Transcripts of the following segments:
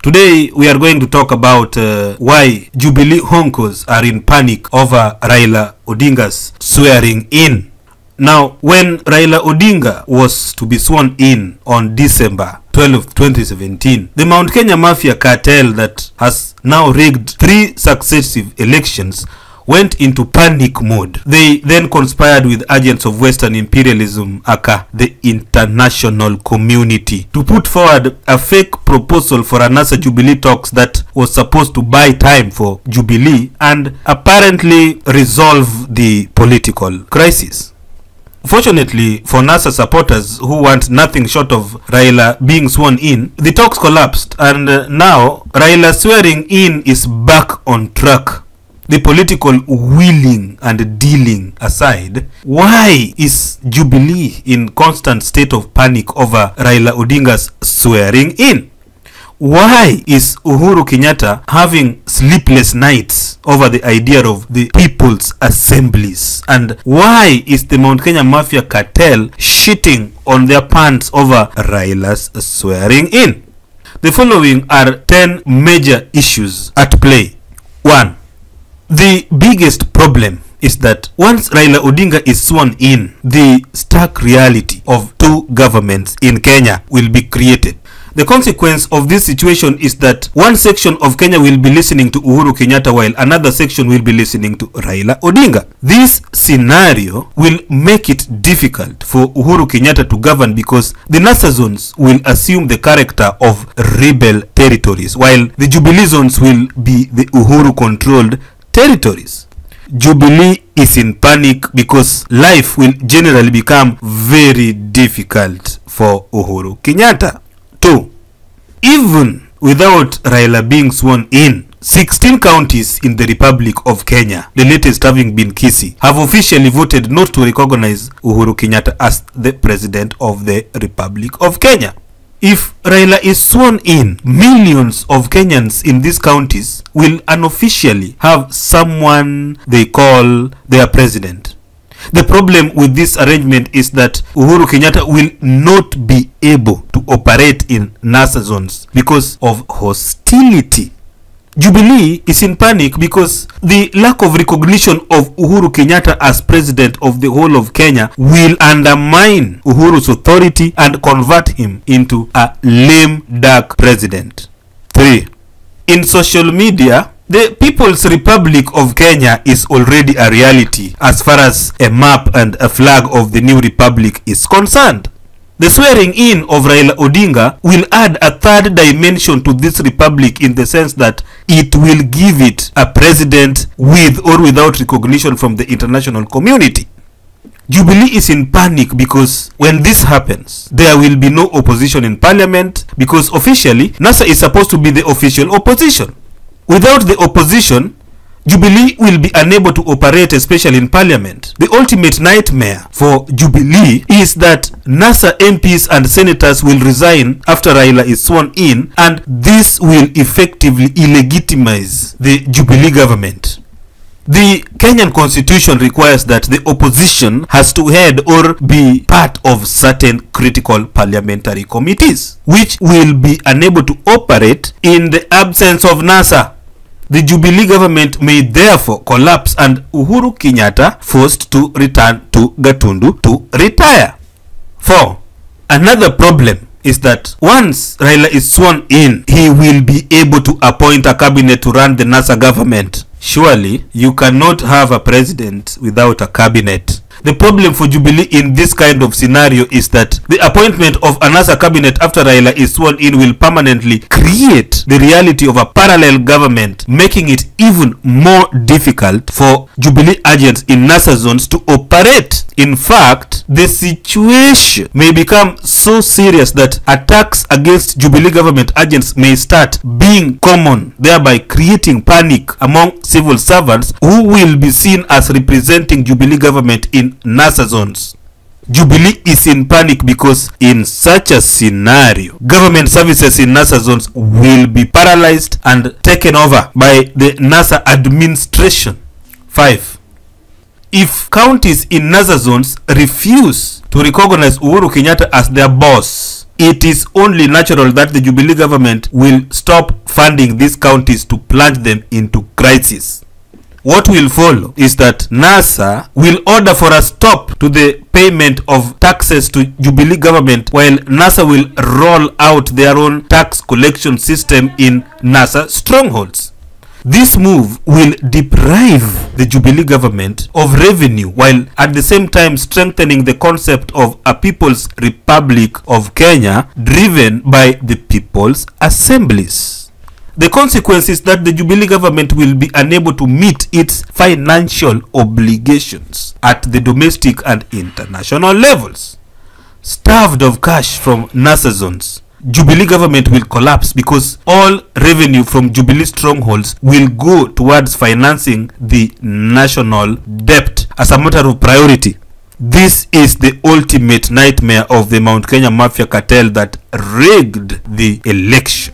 Today we are going to talk about why Jubilee honkos are in panic over Raila Odinga's swearing in. Now, when Raila Odinga was to be sworn in on December 12, 2017, the Mount Kenya Mafia cartel that has now rigged 3 successive elections went into panic mode. They then conspired with agents of Western imperialism, aka the international community, to put forward a fake proposal for a NASA Jubilee talks that was supposed to buy time for Jubilee and apparently resolve the political crisis. Fortunately for NASA supporters who want nothing short of Raila being sworn in, the talks collapsed, and now Raila swearing in is back on track. The political wheeling and dealing aside, why is Jubilee in constant state of panic over Raila Odinga's swearing in? Why is Uhuru Kenyatta having sleepless nights over the idea of the people's assemblies? And why is the Mount Kenya Mafia cartel shitting on their pants over Raila's swearing in? The following are 10 major issues at play. 1. The biggest problem is that once Raila Odinga is sworn in, the stark reality of 2 governments in Kenya will be created. The consequence of this situation is that one section of Kenya will be listening to Uhuru Kenyatta while another section will be listening to Raila Odinga. This scenario will make it difficult for Uhuru Kenyatta to govern because the NASA zones will assume the character of rebel territories, while the Jubilee zones will be the Uhuru-controlled territories. Jubilee is in panic because life will generally become very difficult for Uhuru Kenyatta. 2. Even without Raila being sworn in, 16 counties in the Republic of Kenya, the latest having been Kisii, have officially voted not to recognize Uhuru Kenyatta as the President of the Republic of Kenya. If Raila is sworn in, millions of Kenyans in these counties will unofficially have someone they call their president. The problem with this arrangement is that Uhuru Kenyatta will not be able to operate in NASA zones because of hostility. Jubilee is in panic because the lack of recognition of Uhuru Kenyatta as president of the whole of Kenya will undermine Uhuru's authority and convert him into a lame duck president. 3. In social media, the People's Republic of Kenya is already a reality as far as a map and a flag of the new republic is concerned. The swearing in of Raila Odinga will add a 3rd dimension to this republic in the sense that it will give it a president with or without recognition from the international community. Jubilee is in panic because when this happens, there will be no opposition in parliament because officially NASA is supposed to be the official opposition. Without the opposition, Jubilee will be unable to operate, especially in parliament. The ultimate nightmare for Jubilee is that NASA MPs and senators will resign after Raila is sworn in, and this will effectively illegitimize the Jubilee government. The Kenyan constitution requires that the opposition has to head or be part of certain critical parliamentary committees, which will be unable to operate in the absence of NASA. The Jubilee government may therefore collapse and Uhuru Kenyatta forced to return to Gatundu to retire. 4. Another problem is that once Raila is sworn in, he will be able to appoint a cabinet to run the NASA government. Surely, you cannot have a president without a cabinet. The problem for Jubilee in this kind of scenario is that the appointment of a NASA cabinet after Raila is sworn in will permanently create the reality of a parallel government, making it even more difficult for Jubilee agents in NASA zones to operate. In fact, the situation may become so serious that attacks against Jubilee government agents may start being common, thereby creating panic among civil servants who will be seen as representing Jubilee government in NASA zones. Jubilee is in panic because in such a scenario, government services in NASA zones will be paralyzed and taken over by the NASA administration. 5. If counties in NASA zones refuse to recognize Uhuru Kenyatta as their boss, it is only natural that the Jubilee government will stop funding these counties to plunge them into crisis. What will follow is that NASA will order for a stop to the payment of taxes to Jubilee government, while NASA will roll out their own tax collection system in NASA strongholds. This move will deprive the Jubilee government of revenue, while at the same time strengthening the concept of a People's Republic of Kenya driven by the people's assemblies. The consequence is that the Jubilee government will be unable to meet its financial obligations at the domestic and international levels. Starved of cash from NASA zones, Jubilee government will collapse because all revenue from Jubilee strongholds will go towards financing the national debt as a matter of priority. This is the ultimate nightmare of the Mount Kenya Mafia cartel that rigged the election.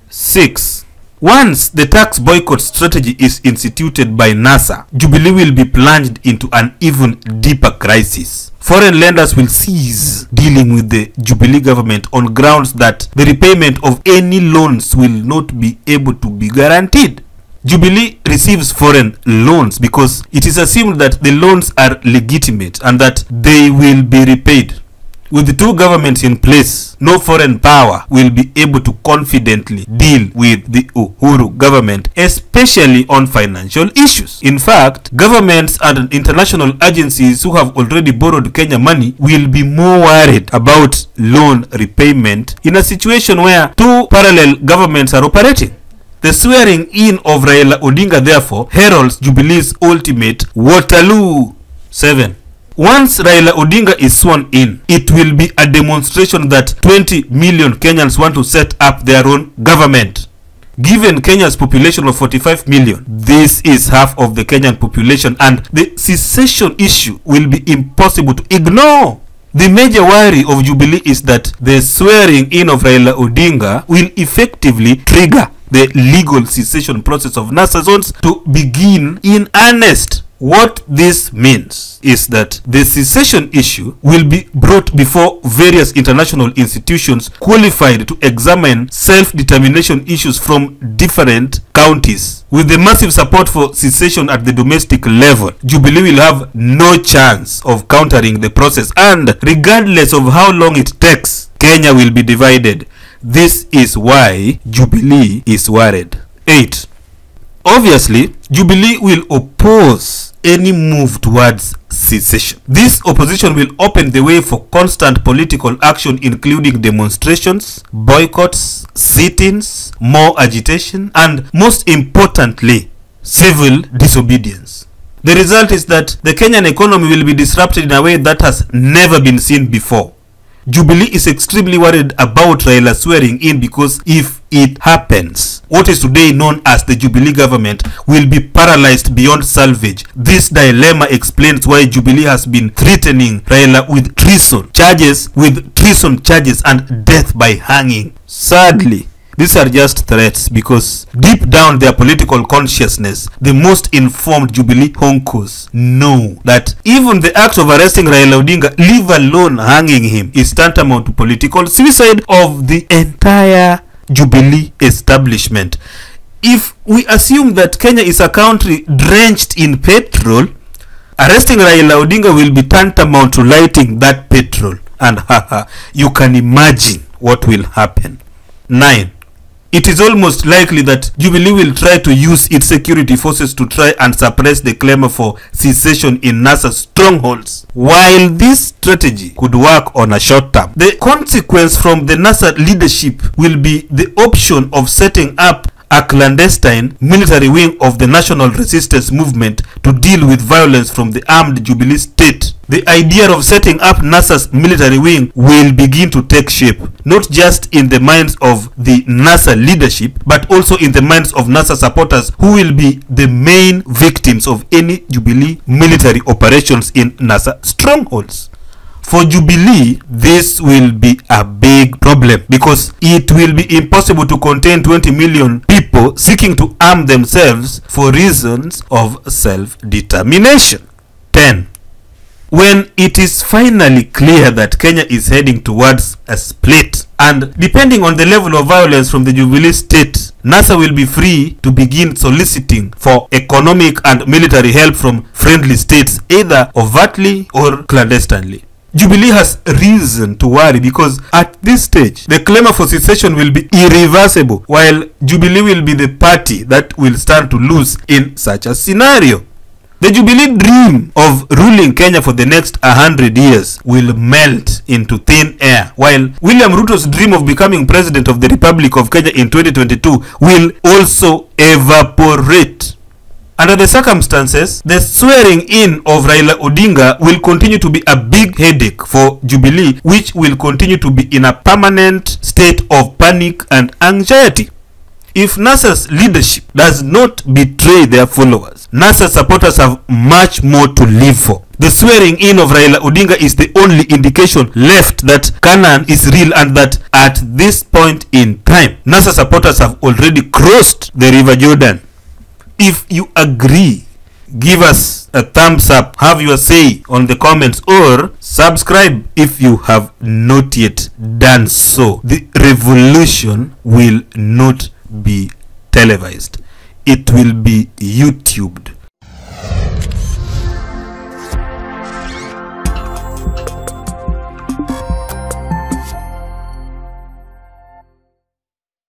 6. Once the tax boycott strategy is instituted by NASA, Jubilee will be plunged into an even deeper crisis. Foreign lenders will cease dealing with the Jubilee government on grounds that the repayment of any loans will not be able to be guaranteed. Jubilee receives foreign loans because it is assumed that the loans are legitimate and that they will be repaid. With the two governments in place, no foreign power will be able to confidently deal with the Uhuru government, especially on financial issues. In fact, governments and international agencies who have already borrowed Kenya money will be more worried about loan repayment in a situation where two parallel governments are operating. The swearing in of Raila Odinga therefore heralds Jubilee's ultimate Waterloo. 7. Once Raila Odinga is sworn in, it will be a demonstration that 20 million Kenyans want to set up their own government. Given Kenya's population of 45 million, this is half of the Kenyan population, and the secession issue will be impossible to ignore. The major worry of Jubilee is that the swearing in of Raila Odinga will effectively trigger the legal secession process of NASA zones to begin in earnest. What this means is that the secession issue will be brought before various international institutions qualified to examine self-determination issues from different counties. With the massive support for secession at the domestic level, Jubilee will have no chance of countering the process, and regardless of how long it takes, Kenya will be divided. This is why Jubilee is worried. 8. Obviously, Jubilee will oppose any move towards secession. This opposition will open the way for constant political action, including demonstrations, boycotts, sit-ins, more agitation, and most importantly, civil disobedience. The result is that the Kenyan economy will be disrupted in a way that has never been seen before. Jubilee is extremely worried about Raila swearing in because if it happens, what is today known as the Jubilee government will be paralyzed beyond salvage. This dilemma explains why Jubilee has been threatening Raila with treason charges and death by hanging. Sadly, these are just threats because deep down their political consciousness, the most informed Jubilee honkos know that even the act of arresting Raila Odinga, leave alone hanging him, is tantamount to political suicide of the entire Jubilee establishment. If we assume that Kenya is a country drenched in petrol, arresting Raila Odinga will be tantamount to lighting that petrol, and you can imagine what will happen. 9. It is almost likely that Jubilee will try to use its security forces to try and suppress the clamor for secession in NASA strongholds. While this strategy could work on a short term, the consequence from the NASA leadership will be the option of setting up a clandestine military wing of the National Resistance Movement to deal with violence from the armed Jubilee state. The idea of setting up NASA's military wing will begin to take shape, not just in the minds of the NASA leadership, but also in the minds of NASA supporters, who will be the main victims of any Jubilee military operations in NASA strongholds. For Jubilee, this will be a big problem because it will be impossible to contain 20 million people seeking to arm themselves for reasons of self-determination. 10. when it is finally clear that Kenya is heading towards a split, and depending on the level of violence from the Jubilee state, NASA will be free to begin soliciting for economic and military help from friendly states, either overtly or clandestinely. Jubilee has reason to worry because at this stage, the clamour for secession will be irreversible, while Jubilee will be the party that will stand to lose in such a scenario. The Jubilee dream of ruling Kenya for the next 100 years will melt into thin air, while William Ruto's dream of becoming president of the Republic of Kenya in 2022 will also evaporate. Under the circumstances, the swearing in of Raila Odinga will continue to be a big headache for Jubilee, which will continue to be in a permanent state of panic and anxiety. If NASA's leadership does not betray their followers, NASA supporters have much more to live for. The swearing in of Raila Odinga is the only indication left that Canaan is real, and that at this point in time, NASA supporters have already crossed the River Jordan. If you agree, give us a thumbs up, have your say on the comments, or subscribe if you have not yet done so. The revolution will not be televised. It will be YouTubed.